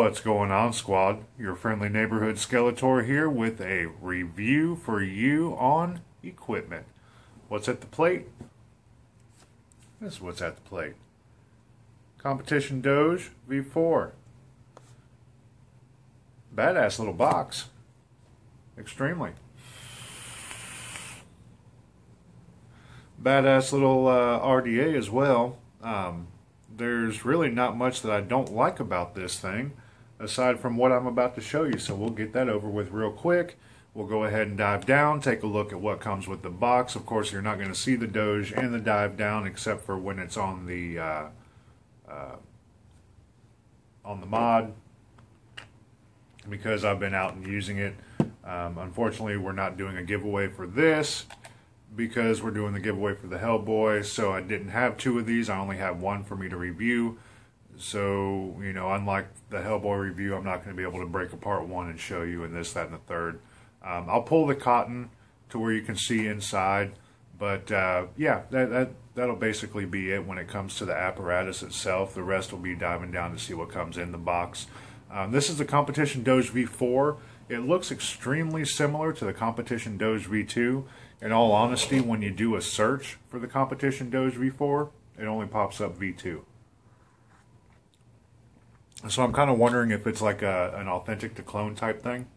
What's going on, squad? Your friendly neighborhood Skeletor here with a review for you on equipment. What's at the plate? This is what's at the plate. Competition Doge V4. Badass little box. Extremely. Badass little RDA as well. There's really not much that I don't like about this thing, aside from what I'm about to show you, so we'll get that over with real quick. We'll go ahead and dive down, take a look at what comes with the box. Of course, you're not going to see the Doge and the dive down except for when it's on the mod, because I've been out and using it. Unfortunately, we're not doing a giveaway for this, because we're doing the giveaway for the Hellboy, so I didn't have two of these. I only have one for me to review. So, you know, unlike the Hellboy review, I'm not going to be able to break apart one and show you and this, that, and the third. I'll pull the cotton to where you can see inside, but yeah, that'll basically be it when it comes to the apparatus itself. The rest will be diving down to see what comes in the box. This is the Competition Doge V4. It looks extremely similar to the Competition Doge V2. In all honesty, when you do a search for the Competition Doge V4, it only pops up V2. So I'm kind of wondering if it's like an authentic to clone type thing.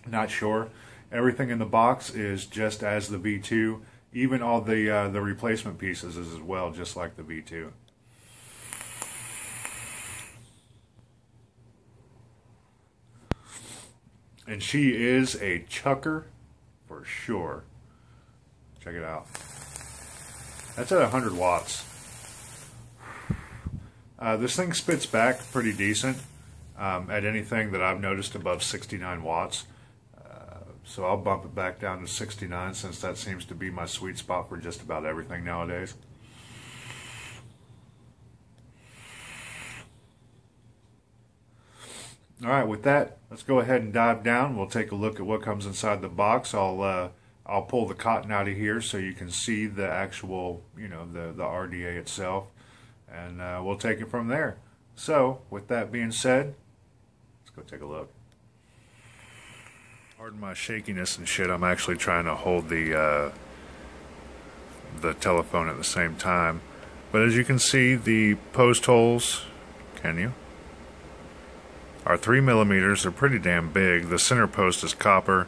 Not sure. Everything in the box is just as the V2. Even all the replacement pieces is as well, just like the V2. And she is a chucker for sure. Check it out. That's at 100 watts. This thing spits back pretty decent at anything that I've noticed above 69 watts. So I'll bump it back down to 69 since that seems to be my sweet spot for just about everything nowadays. Alright, with that, let's go ahead and dive down. We'll take a look at what comes inside the box. I'll pull the cotton out of here so you can see the actual, you know, the RDA itself. And we'll take it from there. So, with that being said, let's go take a look. Pardon my shakiness and shit. I'm actually trying to hold the telephone at the same time. But as you can see, the post holes, can you? Are 3 millimeters. They're pretty damn big. The center post is copper.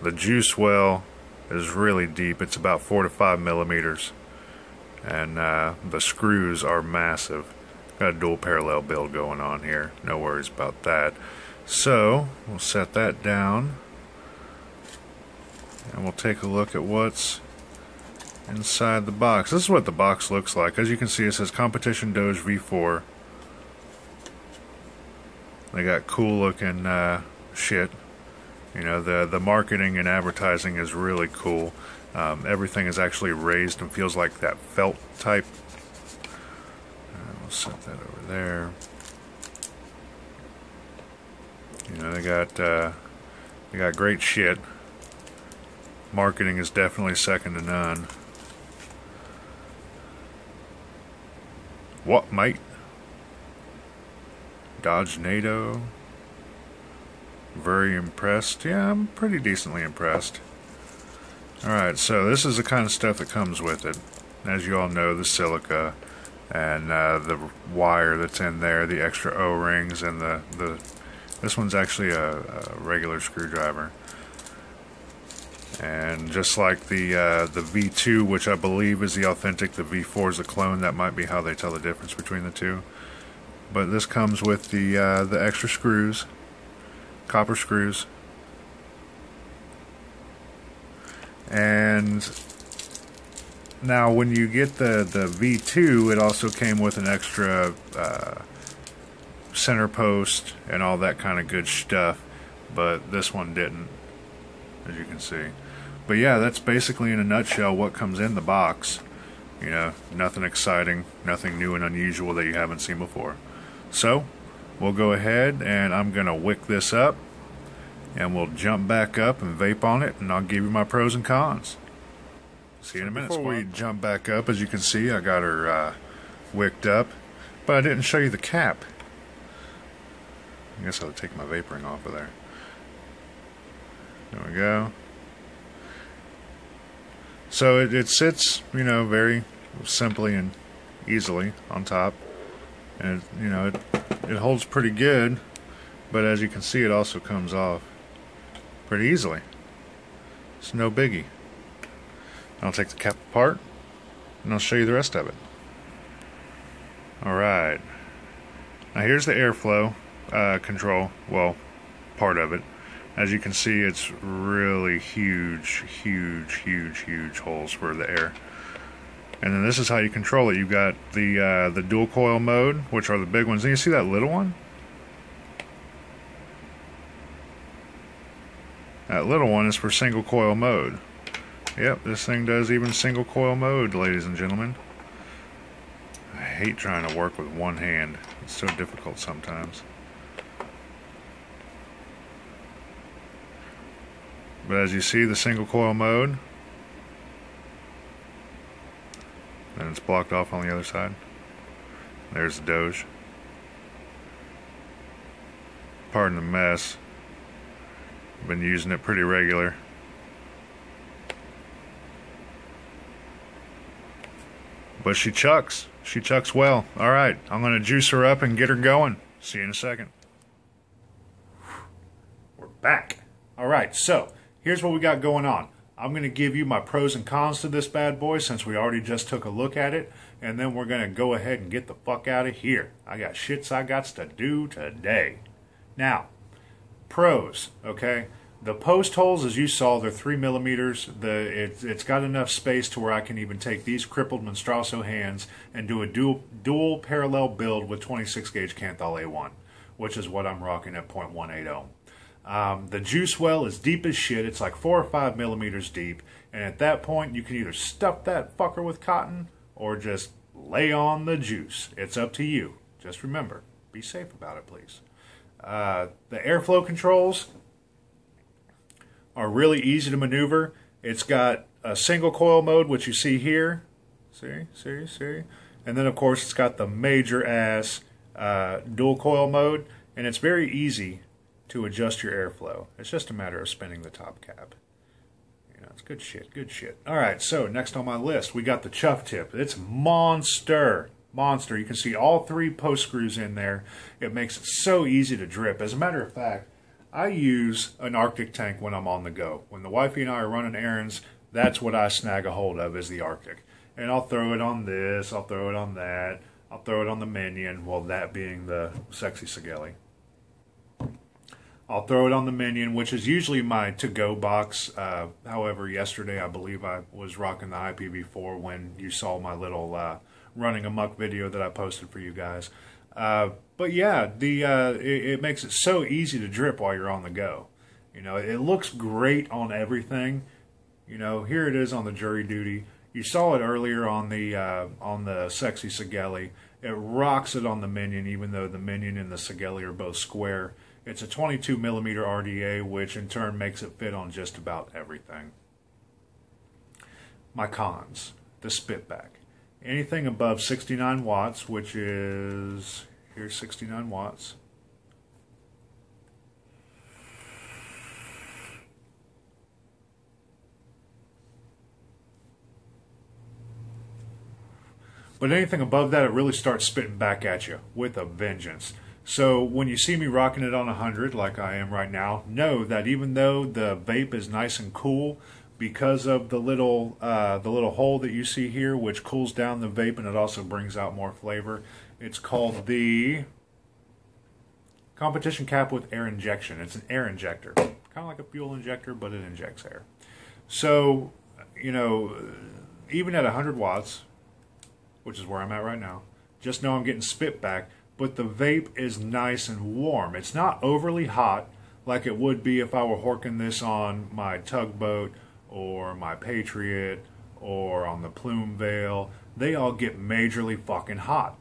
The juice well is really deep. It's about 4 to 5 millimeters. And the screws are massive. Got a dual parallel build going on here. No worries about that. So, we'll set that down. And we'll take a look at what's inside the box. This is what the box looks like. As you can see, it says Competition Doge V4. They got cool looking shit. You know, the marketing and advertising is really cool. Everything is actually raised and feels like that felt type. We'll set that over there. You know, they got great shit. Marketing is definitely second to none. What, mate? Dodge NATO. Very impressed. Yeah, I'm pretty decently impressed. Alright, so this is the kind of stuff that comes with it. As you all know, the silica and the wire that's in there, the extra O-rings, and this one's actually a regular screwdriver. And just like the V2, which I believe is the authentic, the V4 is the clone. That might be how they tell the difference between the two. But this comes with the extra screws, copper screws. And now when you get the V2, it also came with an extra center post and all that kind of good stuff, but this one didn't, as you can see. But yeah, that's basically in a nutshell what comes in the box. You know, nothing exciting, nothing new and unusual that you haven't seen before. So, we'll go ahead and I'm going to wick this up. And we'll jump back up and vape on it, and I'll give you my pros and cons. See you in a minute. Before we jump back up, as you can see, I got her wicked up, but I didn't show you the cap. I guess I'll take my vape ring off of there. There we go. So it sits, you know, very simply and easily on top, and you know it holds pretty good. But as you can see, it also comes off pretty easily. It's no biggie. I'll take the cap apart and I'll show you the rest of it. Alright. Now here's the airflow control. Well, part of it. As you can see, it's really huge holes for the air. And then this is how you control it. You've got the dual coil mode, which are the big ones. And you see that little one? That little one is for single coil mode. Yep, this thing does even single coil mode, ladies and gentlemen. I hate trying to work with one hand. It's so difficult sometimes. But as you see, the single coil mode, and it's blocked off on the other side. There's the Doge. Pardon the mess. Been using it pretty regular. But she chucks. She chucks well. Alright, I'm going to juice her up and get her going. See you in a second. We're back. Alright, so here's what we got going on. I'm going to give you my pros and cons to this bad boy since we already just took a look at it. And then we're going to go ahead and get the fuck out of here. I got shits I got to do today. Now, pros, okay? The post holes, as you saw, they're 3 millimeters. It's got enough space to where I can even take these crippled Monstrasso hands and do a dual parallel build with 26 gauge Kanthal A1, which is what I'm rocking at 0.180. The juice well is deep as shit. It's like 4 or 5 millimeters deep. And at that point, you can either stuff that fucker with cotton or just lay on the juice. It's up to you. Just remember, be safe about it, please. The airflow controls are really easy to maneuver. It's got a single coil mode, which you see here. See? And then, of course, it's got the major ass dual coil mode. And it's very easy to adjust your airflow. It's just a matter of spinning the top cap. You know, it's good shit. Alright, so next on my list, we got the chuff tip. It's monster. You can see all 3 post screws in there. It makes it so easy to drip. As a matter of fact, I use an Arctic tank when I'm on the go. When the wifey and I are running errands, that's what I snag a hold of, is the Arctic. And I'll throw it on this, I'll throw it on that, I'll throw it on the Minion, well, that being the Sexy Sigelli. I'll throw it on the Minion, which is usually my to-go box. However, yesterday I believe I was rocking the IPv4 when you saw my little running amok video that I posted for you guys. But yeah, it makes it so easy to drip while you're on the go. You know, it looks great on everything. You know, here it is on the jury duty. You saw it earlier on the Sexy Sigelli. It rocks it on the Minion, even though the Minion and the Sigelli are both square. It's a 22 millimeter RDA, which in turn makes it fit on just about everything. My cons: the spitback. Anything above 69 watts, which is, here's 69 watts. But anything above that, it really starts spitting back at you with a vengeance. So when you see me rocking it on 100, like I am right now, know that even though the vape is nice and cool, because of the little hole that you see here, which cools down the vape and it also brings out more flavor, it's called the competition cap with air injection. It's an air injector, kind of like a fuel injector, but it injects air. So, you know, even at 100 watts, which is where I'm at right now, just know I'm getting spit back. But the vape is nice and warm. It's not overly hot like it would be if I were horking this on my tugboat or my Patriot or on the Plume Veil. They all get majorly fucking hot.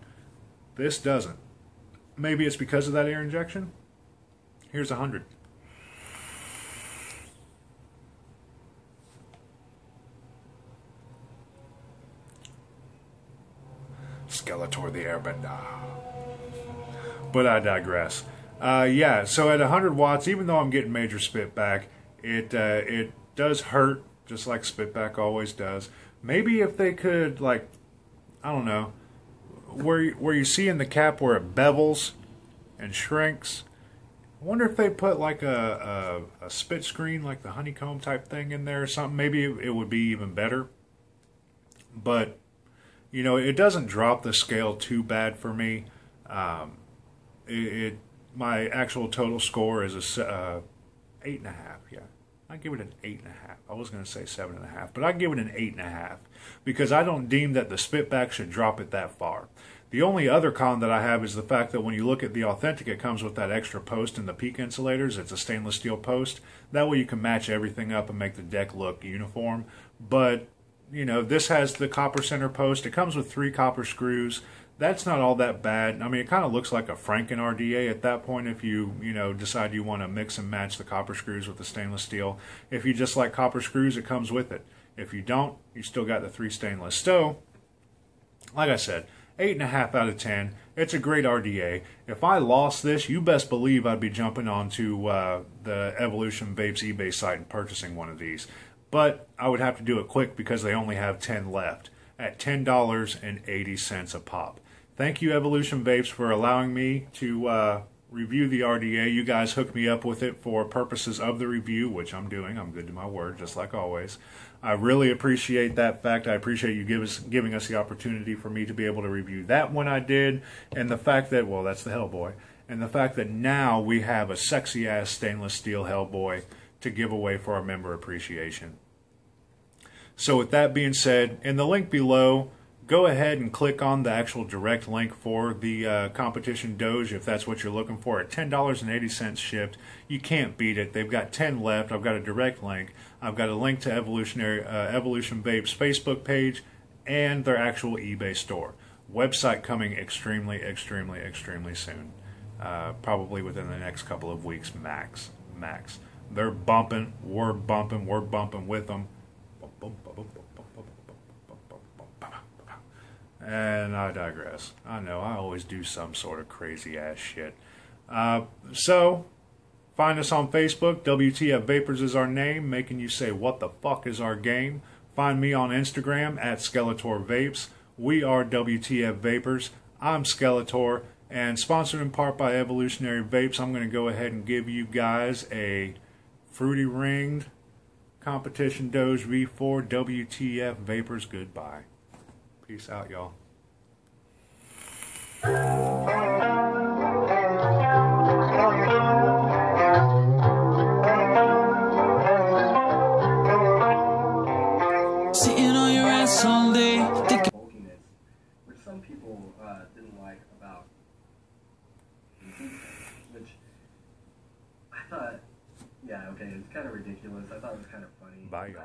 This doesn't. Maybe it's because of that air injection. Here's 100. Skeletor the Airbender. But I digress. Yeah, so at 100 watts, even though I'm getting major spitback, it does hurt, just like spitback always does. Maybe if they could, like, I don't know, where you see in the cap where it bevels and shrinks, I wonder if they put like a spit screen, like the honeycomb type thing in there or something. Maybe it would be even better. But, you know, it doesn't drop the scale too bad for me. My actual total score is a 8.5. Yeah, I give it an 8.5. I was going to say 7.5, but I give it an 8.5 because I don't deem that the spitback should drop it that far. The only other con that I have is the fact that when you look at the Authentic, it comes with that extra post in the peak insulators. It's a stainless steel post. That way you can match everything up and make the deck look uniform. But, you know, this has the copper center post. It comes with 3 copper screws. That's not all that bad. I mean, it kind of looks like a Franken RDA at that point if you decide you want to mix and match the copper screws with the stainless steel. If you just like copper screws, it comes with it. If you don't, you still got the 3 stainless. So, like I said, 8.5 out of 10. It's a great RDA. If I lost this, you best believe I'd be jumping onto the Evolution Vapes eBay site and purchasing one of these. But I would have to do it quick because they only have 10 left at $10.80 a pop. Thank you, Evolution Vapes, for allowing me to review the RDA. You guys hooked me up with it for purposes of the review, which I'm doing. I'm good to my word, just like always. I really appreciate that fact. I appreciate you giving us the opportunity for me to be able to review that when I did, and the fact that, well, that's the Hellboy, and the fact that now we have a sexy-ass stainless steel Hellboy to give away for our member appreciation. So with that being said, in the link below, go ahead and click on the actual direct link for the competition Doge if that's what you're looking for at $10.80 shipped. You can't beat it. They've got 10 left. I've got a direct link. I've got a link to Evolution Vapes Facebook page and their actual eBay store. Website coming extremely, extremely, extremely soon. Probably within the next couple of weeks max. They're bumping. We're bumping with them. And I digress. I know, I always do some sort of crazy ass shit. So, find us on Facebook. WTF Vapors is our name, making you say, what the fuck is our game? Find me on Instagram at Skeletor Vapes. We are WTF Vapors. I'm Skeletor, and sponsored in part by Evolutionary Vapes, I'm going to go ahead and give you guys a fruity ringed competition Doge V4 WTF Vapors. Goodbye. Peace out, y'all. Sitting on your ass all day. Bulkiness, which some people didn't like about which I thought, yeah, okay, it's kind of ridiculous. I thought it was kind of funny. Bye, y'all.